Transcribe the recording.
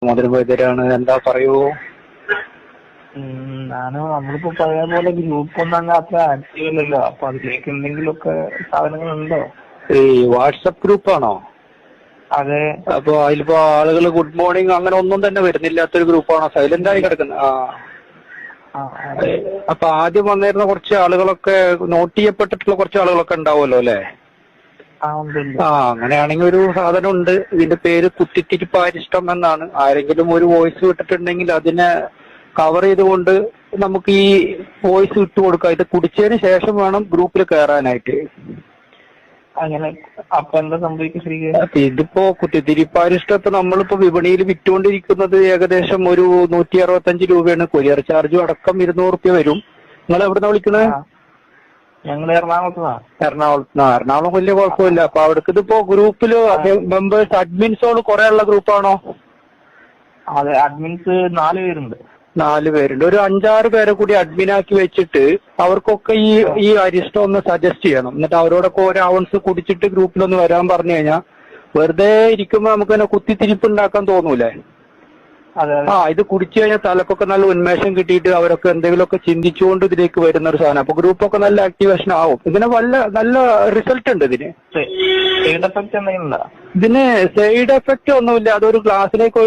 മുതൽ വൈദ്യരാണ്. എന്താ പറയൂ? നമ്മളിപ്പോ പഴയ പോലെ ഗ്രൂപ്പ് ഒന്നും അങ്ങ് അത്ര ആക്റ്റീവ് അല്ലല്ലോ. അപ്പൊ അതിലേക്ക് എന്തെങ്കിലുമൊക്കെ സാധനങ്ങളുണ്ടോ? ഈ വാട്സപ്പ് ഗ്രൂപ്പാണോ? അതെ. അപ്പൊ അതിലിപ്പോ ആളുകൾ ഗുഡ് മോർണിംഗ് അങ്ങനെ ഒന്നും തന്നെ വരുന്നില്ലാത്തൊരു ഗ്രൂപ്പാണോ? സൈലന്റ് ആയി കിടക്കുന്നത്? അപ്പൊ ആദ്യം വന്നിരുന്ന കുറച്ച് ആളുകളൊക്കെ നോട്ട് ചെയ്യപ്പെട്ടിട്ടുള്ള കുറച്ച് ആളുകളൊക്കെ ഉണ്ടാവുമല്ലോ അല്ലെ? അങ്ങനെയാണെങ്കിൽ ഒരു സാധനം ഉണ്ട്. ഇതിന്റെ പേര് കുത്തിത്തിരിപ്പാരിഷ്ടം എന്നാണ്. ആരെങ്കിലും ഒരു വോയിസ് വിട്ടിട്ടുണ്ടെങ്കിൽ അതിനെ കവർ ചെയ്തുകൊണ്ട് നമുക്ക് ഈ വോയിസ് ഇട്ട് കൊടുക്കാം. ഇത് കുടിച്ചതിന് ശേഷം വേണം ഗ്രൂപ്പിൽ കയറാനായിട്ട്. അങ്ങനെ അപ്പൊ എന്താ സംഭവിക്കുക? ഇതിപ്പോ കുത്തിത്തിരിപ്പാരിഷ്ടം ഇപ്പൊ നമ്മളിപ്പോ വിപണിയിൽ വിറ്റുകൊണ്ടിരിക്കുന്നത് ഏകദേശം ഒരു 165 രൂപയാണ്. കൊറിയർ ചാർജും അടക്കം 200 റുപ്യ വരും. നിങ്ങൾ എവിടുന്നാ വിളിക്കണേ? ഞങ്ങൾ എറണാകുളത്തുനിന്നാ. എറണാകുളം വലിയ കുഴപ്പമില്ല. അപ്പൊ അവിടേക്ക് ഇതിപ്പോ ഗ്രൂപ്പില് മെമ്പേഴ്സ് അഡ്മിൻസോട് കുറെ ഉള്ള ഗ്രൂപ്പാണോ? അതെ, അഡ്മിൻസ് 4 പേരുണ്ട്. 4 പേരുണ്ട്. ഒരു 5-6 പേരെ കൂടി അഡ്മിനാക്കി വെച്ചിട്ട് അവർക്കൊക്കെ ഈ അരിഷ്ടം ഒന്ന് സജസ്റ്റ് ചെയ്യണം. എന്നിട്ട് അവരോടൊക്കെ ഒരു ഔൺസ് കുടിച്ചിട്ട് ഗ്രൂപ്പിലൊന്ന് വരാൻ പറഞ്ഞു കഴിഞ്ഞാൽ വെറുതെ ഇരിക്കുമ്പോ നമുക്ക് തന്നെ കുത്തിത്തിരിപ്പ് ഉണ്ടാക്കാൻ തോന്നൂലേ? ഇത് കുടിച്ചു കഴിഞ്ഞാൽ തലക്കൊക്കെ നല്ല ഉന്മേഷം കിട്ടിയിട്ട് അവരൊക്കെ എന്തെങ്കിലുമൊക്കെ ചിന്തിച്ചുകൊണ്ട് ഇതിലേക്ക് വരുന്ന ഒരു സാധനം. അപ്പൊ ഗ്രൂപ്പൊക്കെ നല്ല ആക്ടിവേഷൻ ആവും. ഇതിന് നല്ല റിസൾട്ട് ഉണ്ട് ഇതിന്. സൈഡ് എഫക്ട് എന്തെങ്കിലും? ഇതിന് സൈഡ് എഫക്ട് ഒന്നുമില്ല. അതൊരു ഗ്ലാസ്സിലേക്ക്